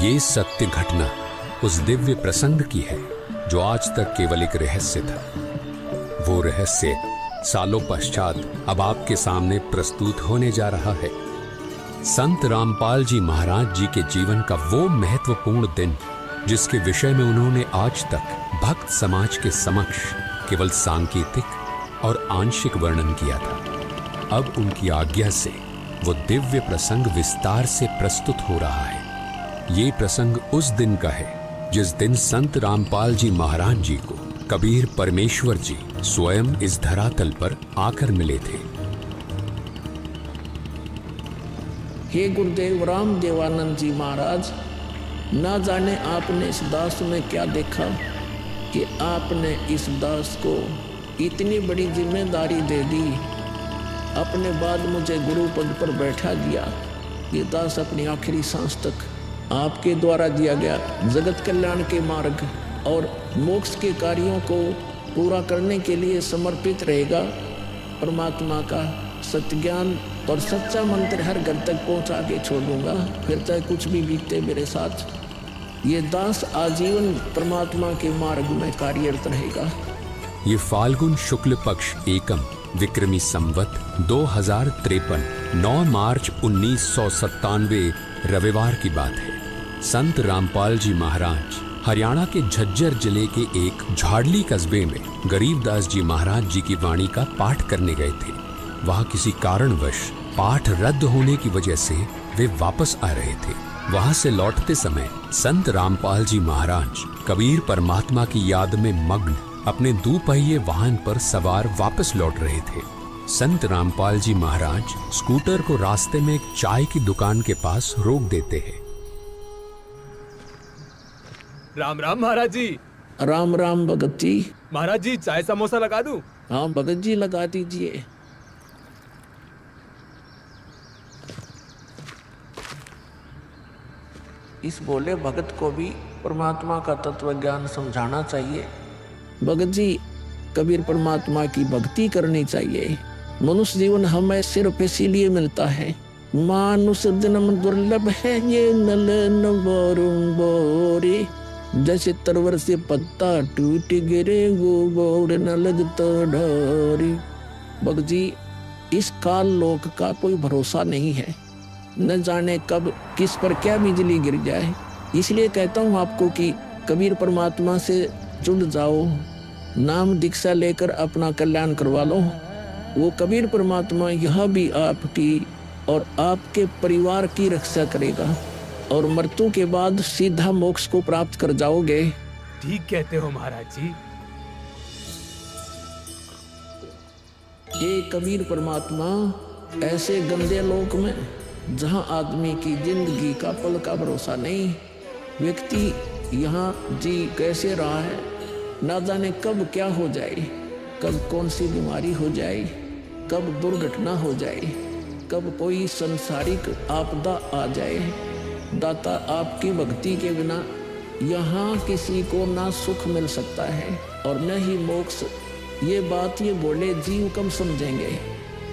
ये सत्य घटना उस दिव्य प्रसंग की है जो आज तक केवल एक रहस्य था। वो रहस्य सालों पश्चात अब आपके सामने प्रस्तुत होने जा रहा है। संत रामपाल जी महाराज जी के जीवन का वो महत्वपूर्ण दिन जिसके विषय में उन्होंने आज तक भक्त समाज के समक्ष केवल सांकेतिक और आंशिक वर्णन किया था, अब उनकी आज्ञा से वो दिव्य प्रसंग विस्तार से प्रस्तुत हो रहा है। ये प्रसंग उस दिन का है जिस दिन संत रामपाल जी महाराज जी को कबीर परमेश्वर जी स्वयं इस धरातल पर आकर मिले थे। हे गुरुदेव राम देवानंद जी महाराज, ना जाने आपने इस दास में क्या देखा कि आपने इस दास को इतनी बड़ी जिम्मेदारी दे दी। अपने बाद मुझे गुरु पद पर बैठा दिया। ये दास अपनी आखिरी सांस तक आपके द्वारा दिया गया जगत कल्याण के मार्ग और मोक्ष के कार्यों को पूरा करने के लिए समर्पित रहेगा। परमात्मा का सत्य ज्ञान और सच्चा मंत्र हर घर तक पहुंचा के छोड़ दूंगा, फिर चाहे कुछ भी बीते मेरे साथ। ये दास आजीवन परमात्मा के मार्ग में कार्यरत रहेगा। ये फाल्गुन शुक्ल पक्ष एकम विक्रमी संवत 2053 9 मार्च 1997 रविवार की बात है। संत रामपाल जी महाराज हरियाणा के झज्जर जिले के एक झाड़ली कस्बे में गरीबदास जी महाराज जी की वाणी का पाठ करने गए थे। वहां किसी कारणवश पाठ रद्द होने की वजह से वे वापस आ रहे थे। वहां से लौटते समय संत रामपाल जी महाराज कबीर परमात्मा की याद में मग्न अपने दोपहिए वाहन पर सवार वापस लौट रहे थे। संत रामपाल जी महाराज स्कूटर को रास्ते में एक चाय की दुकान के पास रोक देते हैं। राम राम महाराज जी। राम राम भगत जी। महाराज जी चाय समोसा लगा दूं? हाँ भगत जी लगा दीजिए। इस बोले भगत को भी परमात्मा का तत्व ज्ञान समझाना चाहिए। भगत जी, कबीर परमात्मा की भक्ति करनी चाहिए। मनुष्य जीवन हमें सिर्फ इसीलिए मिलता है। मानुष जन्म दुर्लभ है ये नल नवोरे, जैसे तरवर से पत्ता टूट गिरे गोबर न लगता ढारी। भगत जी, इस काल लोक का कोई भरोसा नहीं है, न जाने कब किस पर क्या बिजली गिर जाए। इसलिए कहता हूँ आपको कि कबीर परमात्मा से जुड़ जाओ, नाम दीक्षा लेकर अपना कल्याण करवा लो। वो कबीर परमात्मा यह भी आपकी और आपके परिवार की रक्षा करेगा और मृत्यु के बाद सीधा मोक्ष को प्राप्त कर जाओगे। ठीक कहते हो महाराज जी। ये कबीर परमात्मा ऐसे गंदे लोक में जहां आदमी की जिंदगी का पल का भरोसा नहीं, व्यक्ति यहाँ जी कैसे रहा है, ना जाने कब क्या हो जाए, कब कौन सी बीमारी हो जाए, कब दुर्घटना हो जाए, कब कोई संसारिक आपदा आ जाए। दाता, आपकी भक्ति के बिना यहाँ किसी को ना सुख मिल सकता है और न ही मोक्ष। ये बात ये बोले जीव कब समझेंगे?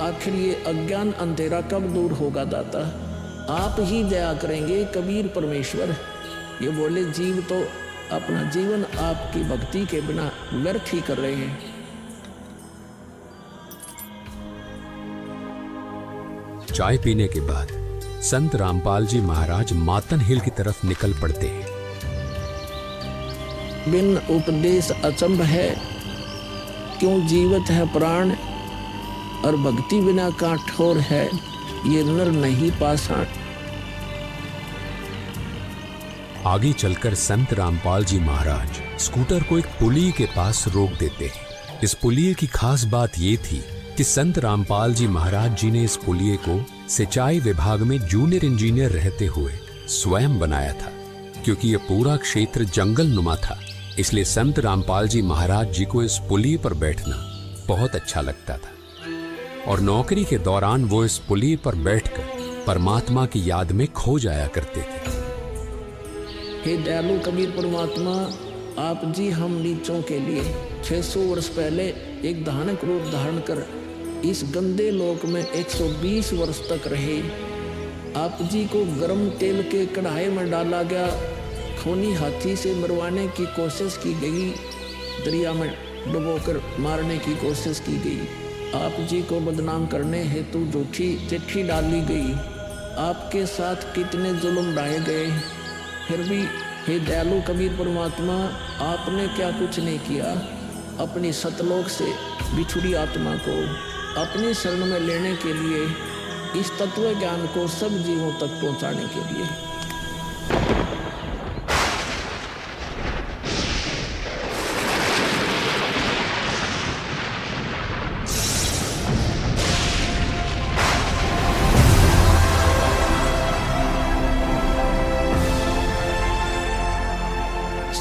आखिर ये अज्ञान अंधेरा कब दूर होगा? दाता, आप ही दया करेंगे कबीर परमेश्वर। ये बोले जीव तो अपना जीवन आपकी भक्ति के बिना व्यर्थ ही कर रहे हैं। चाय पीने के बाद संत रामपाल जी महाराज मातन हिल की तरफ निकल पड़ते हैं। बिन उपदेश अचंभ है, क्यों जीवित है प्राण, और भक्ति बिना काठोर है, ये नर नहीं पाषाण। आगे चलकर संत रामपाल जी महाराज स्कूटर को एक पुलिये के पास रोक देते हैं। इस पुलिये की खास बात ये थी कि संत रामपाल जी महाराज जी ने इस पुलिये को सिंचाई विभाग में जूनियर इंजीनियर रहते हुए स्वयं बनाया था। क्योंकि यह पूरा क्षेत्र जंगल नुमा था, इसलिए संत रामपाल जी महाराज जी को इस पुलिये पर बैठना बहुत अच्छा लगता था और नौकरी के दौरान वो इस पुलिये पर बैठकर परमात्मा की याद में खो जाया करते थे। हे दयालु कबीर परमात्मा, आप जी हम नीचों के लिए 600 वर्ष पहले एक धानक रूप धारण कर इस गंदे लोक में 120 वर्ष तक रहे। आप जी को गर्म तेल के कढ़ाई में डाला गया, खूनी हाथी से मरवाने की कोशिश की गई, दरिया में डुबोकर मारने की कोशिश की गई। आप जी को बदनाम करने हेतु झूठी चिट्ठी डाली गई। आपके साथ कितने जुल्म ढाए गए, फिर भी हे दयालु कबीर परमात्मा, आपने क्या कुछ नहीं किया। अपनी सतलोक से बिछुड़ी आत्मा को अपनी शरण में लेने के लिए, इस तत्व ज्ञान को सब जीवों तक पहुंचाने के लिए।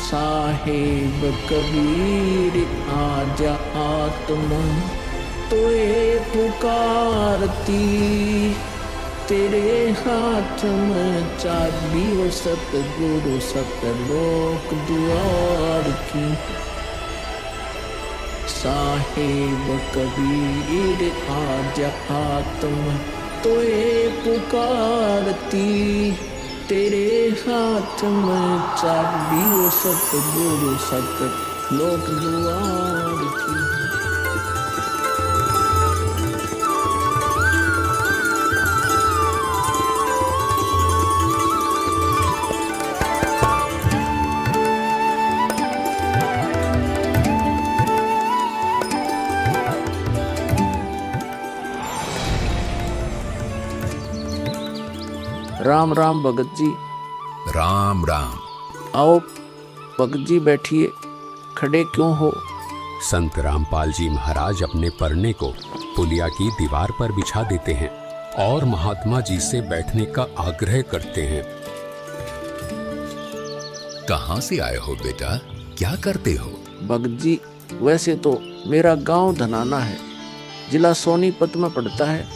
साहेब कबीर आजा आत्मा तोए पुकारती, तेरे हाथ में चाबी वो सतगुरु सतलोक द्वार की। साहेब कबीर आजा आत्मा तोए पुकारती, तेरे हाथ में चाबी वो सतगुरु सतलोक द्वार की। राम राम भगत जी। राम राम। आओ भगत जी बैठिए, खड़े क्यों हो। संत रामपाल जी महाराज अपने परने को पुलिया की दीवार पर बिछा देते हैं और महात्मा जी से बैठने का आग्रह करते हैं। कहाँ से आए हो बेटा, क्या करते हो। भगत जी वैसे तो मेरा गांव धनाना है, जिला सोनीपत में पड़ता है।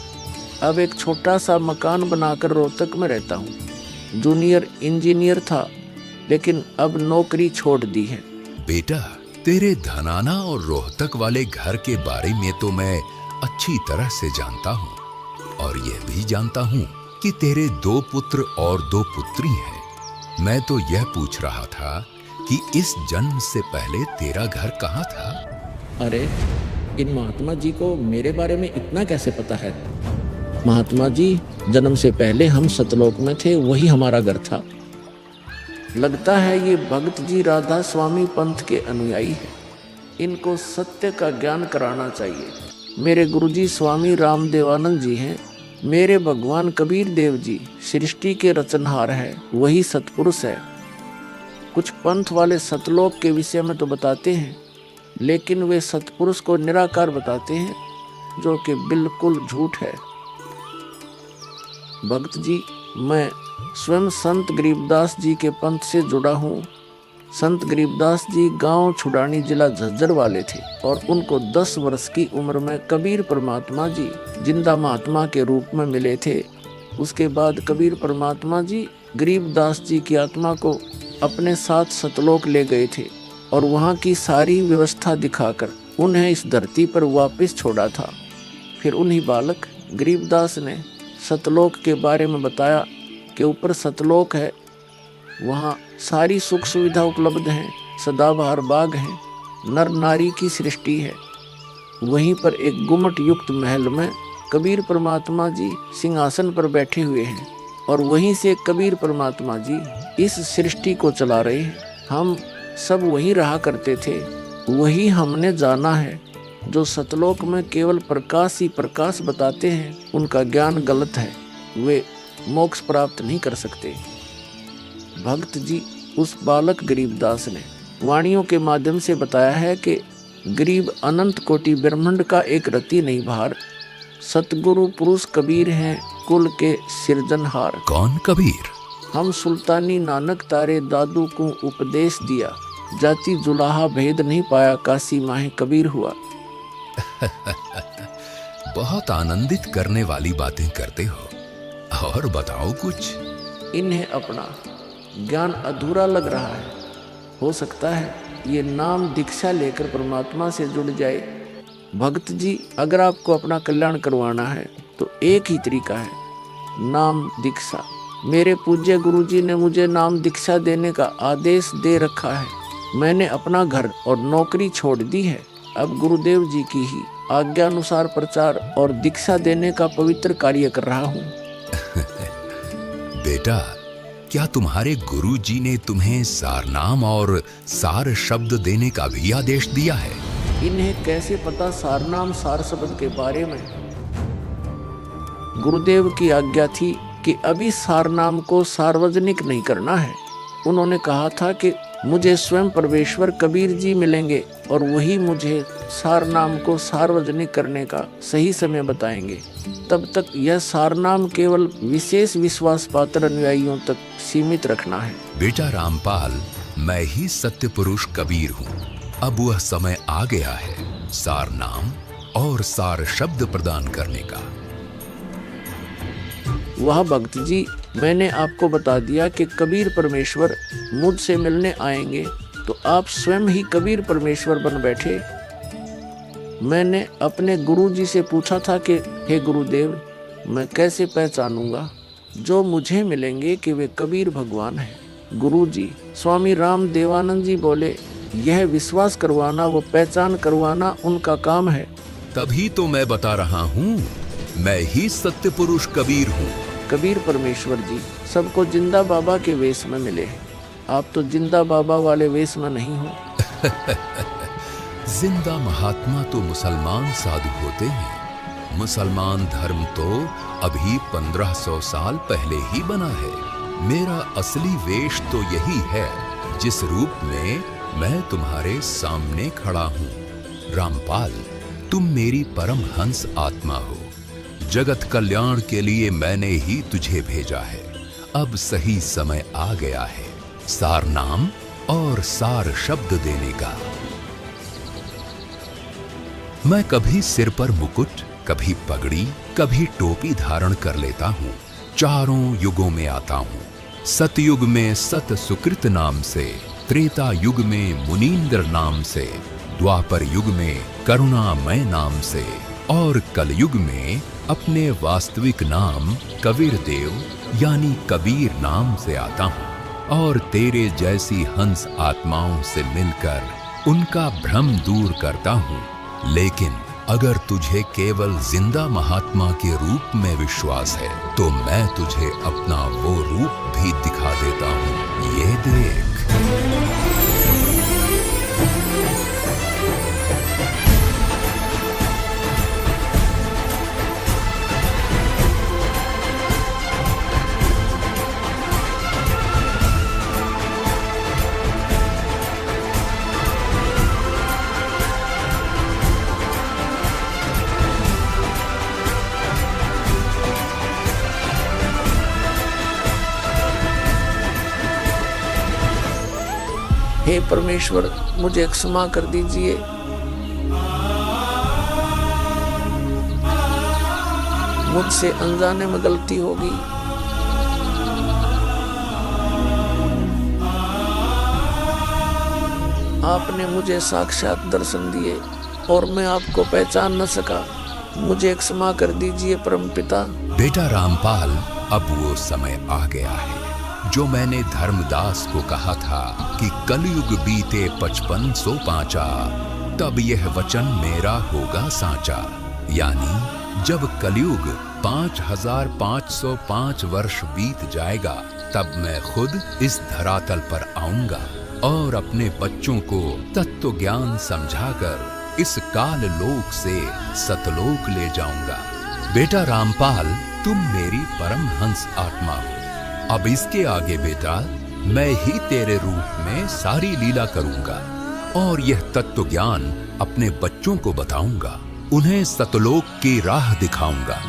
अब एक छोटा सा मकान बनाकर रोहतक में रहता हूँ। जूनियर इंजीनियर था, लेकिन अब नौकरी छोड़ दी है। बेटा तेरे धनाना और रोहतक वाले घर के बारे में तो मैं अच्छी तरह से जानता हूँ, और यह भी जानता हूँ कि तेरे 2 पुत्र और 2 पुत्री हैं। मैं तो यह पूछ रहा था कि इस जन्म से पहले तेरा घर कहाँ था। अरे इन महात्मा जी को मेरे बारे में इतना कैसे पता है। महात्मा जी जन्म से पहले हम सतलोक में थे, वही हमारा घर था। लगता है ये भगत जी राधा स्वामी पंथ के अनुयायी हैं। इनको सत्य का ज्ञान कराना चाहिए। मेरे गुरुजी स्वामी रामदेवानंद जी हैं। मेरे भगवान कबीर देव जी सृष्टि के रचनहार हैं, वही सतपुरुष है। कुछ पंथ वाले सतलोक के विषय में तो बताते हैं, लेकिन वे सतपुरुष को निराकार बताते हैं, जो कि बिल्कुल झूठ है। भक्त जी मैं स्वयं संत गरीबदास जी के पंथ से जुड़ा हूँ। संत गरीबदास जी गांव छुड़ानी जिला झज्जर वाले थे, और उनको 10 वर्ष की उम्र में कबीर परमात्मा जी जिंदा महात्मा के रूप में मिले थे। उसके बाद कबीर परमात्मा जी गरीबदास जी की आत्मा को अपने साथ सतलोक ले गए थे, और वहाँ की सारी व्यवस्था दिखाकर उन्हें इस धरती पर वापस छोड़ा था। फिर उन्हीं बालक गरीबदास ने सतलोक के बारे में बताया कि ऊपर सतलोक है, वहाँ सारी सुख सुविधा उपलब्ध हैं, सदाबहार बाग हैं, नर नारी की सृष्टि है। वहीं पर एक गुम्मट युक्त महल में कबीर परमात्मा जी सिंहासन पर बैठे हुए हैं, और वहीं से कबीर परमात्मा जी इस सृष्टि को चला रहे हैं। हम सब वहीं रहा करते थे, वही हमने जाना है। जो सतलोक में केवल प्रकाश ही प्रकाश बताते हैं, उनका ज्ञान गलत है, वे मोक्ष प्राप्त नहीं कर सकते। भक्त जी उस बालक गरीबदास ने वाणियों के माध्यम से बताया है कि गरीब अनंत कोटि ब्रह्मांड का एक रति नहीं भार, सतगुरु पुरुष कबीर हैं कुल के सिरजनहार। कौन कबीर। हम सुल्तानी नानक तारे दादू को उपदेश दिया, जाति जुलाहा भेद नहीं पाया, काशी माहे कबीर हुआ। बहुत आनंदित करने वाली बातें करते हो, और बताओ कुछ। इन्हें अपना ज्ञान अधूरा लग रहा है। हो सकता है ये नाम दीक्षा लेकर परमात्मा से जुड़ जाए। भक्त जी अगर आपको अपना कल्याण करवाना है तो एक ही तरीका है, नाम दीक्षा। मेरे पूज्य गुरुजी ने मुझे नाम दीक्षा देने का आदेश दे रखा है। मैंने अपना घर और नौकरी छोड़ दी है। अब गुरुदेव जी की ही आज्ञा अनुसार प्रचार और दीक्षा देने का पवित्र कार्य कर रहा हूँ। बेटा, क्या तुम्हारे गुरु जी ने तुम्हें सारनाम और सार शब्द देने का भी आदेश दिया है? इन्हें कैसे पता सारनाम सार शब्द के बारे में? गुरुदेव की आज्ञा थी कि अभी सारनाम को सार्वजनिक नहीं करना है। उन्होंने कहा था कि मुझे स्वयं परमेश्वर कबीर जी मिलेंगे और वही मुझे सारनाम को सार्वजनिक करने का सही समय बताएंगे। तब तक यह सारनाम केवल विशेष विश्वास पात्र अनुयायियों तक सीमित रखना है। बेटा रामपाल, मैं ही सत्य पुरुष कबीर हूँ। अब वह समय आ गया है सारनाम और सार शब्द प्रदान करने का। वह भक्त जी, मैंने आपको बता दिया कि कबीर परमेश्वर मुझसे मिलने आएंगे, तो आप स्वयं ही कबीर परमेश्वर बन बैठे। मैंने अपने गुरु जी से पूछा था कि हे गुरुदेव, मैं कैसे पहचानूंगा जो मुझे मिलेंगे कि वे कबीर भगवान हैं? गुरु जी स्वामी राम देवानंद जी बोले, यह विश्वास करवाना व पहचान करवाना उनका काम है। तभी तो मैं बता रहा हूँ, मैं ही सत्य पुरुष कबीर हूँ। कबीर परमेश्वर जी सबको जिंदा बाबा के वेश में मिले। आप तो जिंदा बाबा वाले वेश में नहीं हो। जिंदा महात्मा तो मुसलमान साधु होते हैं। मुसलमान धर्म तो अभी 1500 साल पहले ही बना है। मेरा असली वेश तो यही है जिस रूप में मैं तुम्हारे सामने खड़ा हूँ। रामपाल, तुम मेरी परम हंस आत्मा हो। जगत कल्याण के लिए मैंने ही तुझे भेजा है। अब सही समय आ गया है सारनाम और सार शब्द देने का। मैं कभी सिर पर मुकुट, कभी पगड़ी, कभी टोपी धारण कर लेता हूँ। चारों युगों में आता हूँ। सतयुग में सत सुकृत नाम से, त्रेता युग में मुनींद्र नाम से, द्वापर युग में करुणामय नाम से और कलयुग में अपने वास्तविक नाम कबीर देव यानी कबीर नाम से आता हूँ और तेरे जैसी हंस आत्माओं से मिलकर उनका भ्रम दूर करता हूँ। लेकिन अगर तुझे केवल जिंदा महात्मा के रूप में विश्वास है तो मैं तुझे अपना वो रूप भी दिखा देता हूँ। ये देख। हे परमेश्वर, मुझे क्षमा कर दीजिए। मुझसे अनजाने में गलती होगी। आपने मुझे साक्षात दर्शन दिए और मैं आपको पहचान न सका। मुझे क्षमा कर दीजिए परमपिता। बेटा रामपाल, अब वो समय आ गया है जो मैंने धर्मदास को कहा था कि कलयुग बीते 5505 तब यह वचन मेरा होगा साचा। यानी जब कलयुग 5505 वर्ष बीत जाएगा तब मैं खुद इस धरातल पर आऊंगा और अपने बच्चों को तत्व ज्ञान समझाकर इस काल लोक से सतलोक ले जाऊंगा। बेटा रामपाल, तुम मेरी परम हंस आत्मा हो। अब इसके आगे बेटा मैं ही तेरे रूप में सारी लीला करूंगा और यह तत्व ज्ञान अपने बच्चों को बताऊंगा। उन्हें सतलोक की राह दिखाऊंगा।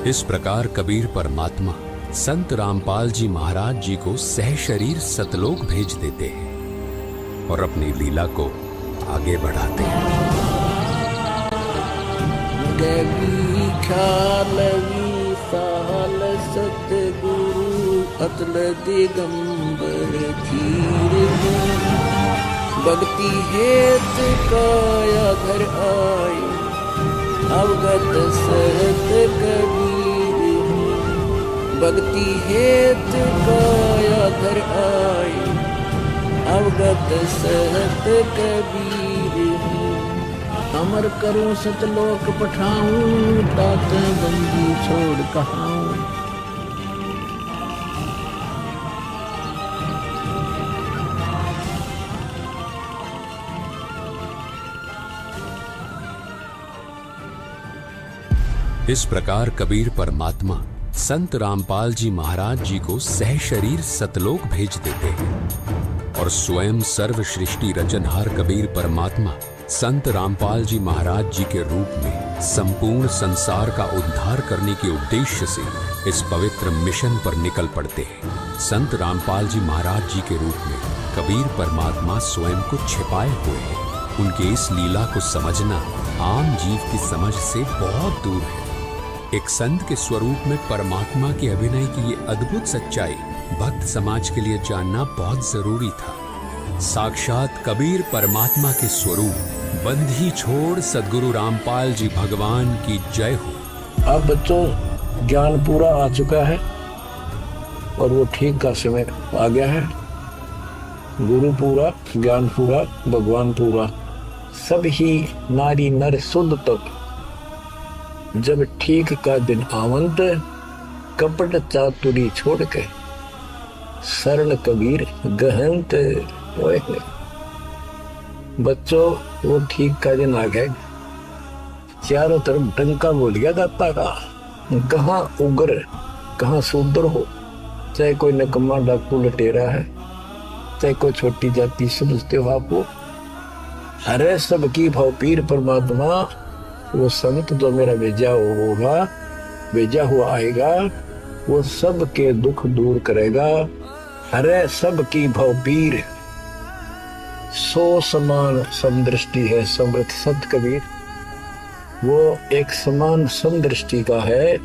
इस प्रकार कबीर परमात्मा संत रामपाल जी महाराज जी को सह शरीर सतलोक भेज देते हैं और अपनी लीला को आगे बढ़ाते हैं। गगी ख्यालवी साल सतगुरु अतल दिगंबर धीर भक्ति हेत काया धर आए अवगत सहत कबीर भक्ति हेत काया धर आए अवगत सहत कबीर अमर करूं सतलोक पठाऊं तात बंदी छोड़ कहाऊं। इस प्रकार कबीर परमात्मा संत रामपाल जी महाराज जी को सह शरीर सतलोक भेज देते हैं और स्वयं सर्व सृष्टि रचनहार कबीर परमात्मा संत रामपाल जी महाराज जी के रूप में संपूर्ण संसार का उद्धार करने के उद्देश्य से इस पवित्र मिशन पर निकल पड़ते हैं। संत रामपाल जी महाराज जी के रूप में कबीर परमात्मा स्वयं को छिपाए हुए हैं। उनके इस लीला को समझना आम जीव की समझ से बहुत दूर है। एक संत के स्वरूप में परमात्मा के अभिनय की ये अद्भुत सच्चाई भक्त समाज के लिए जानना बहुत जरूरी था। साक्षात कबीर परमात्मा के स्वरूप बंधी छोड़ सद्गुरु रामपाल जी भगवान की जय हो। अब बच्चों ज्ञान पूरा आ चुका है और वो ठीक का समय आ गया है। गुरु पूरा, ज्ञान पूरा, भगवान पूरा, सब ही नारी नर शुद्ध तक जब ठीक का दिन आवंत कपट चातुरी छोड़ के शरण कबीर गहंत। बच्चों वो ठीक का दिन आ गया। चारों तरफ डंका बोल गया दाता का। कहाँ उग्र कहाँ शूद्र हो, चाहे कोई नकम्मा डाकू लटेरा है, चाहे कोई छोटी जाति समझते हो आप हो, अरे सबकी भाव पीर परमात्मा वो संत जो मेरा भेजा होगा, भेजा हुआ आएगा, वो सबके दुख दूर करेगा। अरे सबकी भाव पीर सो समान समदृष्टि है समृत संत कबीर। वो एक समान समदृष्टि का है,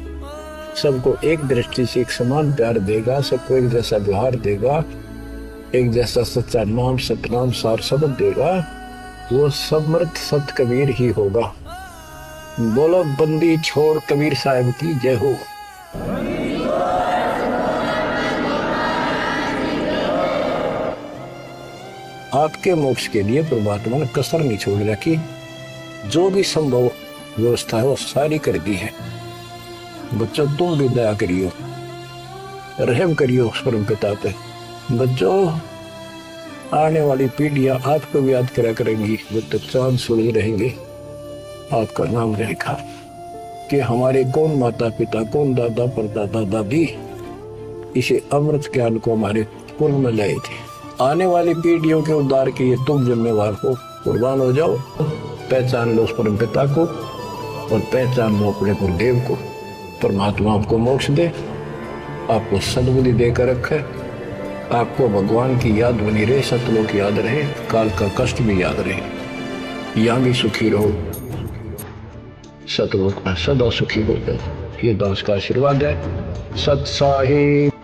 सबको एक दृष्टि से एक समान प्यार देगा, सबको एक जैसा व्यवहार देगा, एक जैसा सच्चा नाम सतनाम सार शब्द देगा। वो समृत संत कबीर ही होगा। बोलो बंदी छोड़ कबीर साहब की जय हो। आपके मोक्ष के लिए परमात्मा ने कसर नहीं छोड़ रखी। जो भी संभव व्यवस्था है वो सारी कर दी है। बच्चों तुम भी दया करियो, रहम करियो उस परम पिता पे। बच्चों आने वाली पीढ़ियां आपको भी याद करा करेंगी, वो तो चांद सुनी रहेंगे, आपका नाम रहेगा कि हमारे कौन माता पिता, कौन दादा परदादा दादी इसे अमृत ज्ञान को हमारे कुल में लाए थे। आने वाली पीढ़ियों के उद्धार के लिए तुम जिम्मेवार हो, कुर्बान हो जाओ। पहचान लो उस परम पिता को और पहचान लो अपने गुरुदेव को। परमात्मा आपको मोक्ष दे, आपको सद्बुद्धि देकर रखे, आपको भगवान की याद बनी रहे, सतलोक याद रहे, काल का कष्ट भी याद रहे, यहाँ भी सुखी रहो, सतलोक में सदा सुखी हो जाओ। ये दास का आशीर्वाद है। सत साहिब।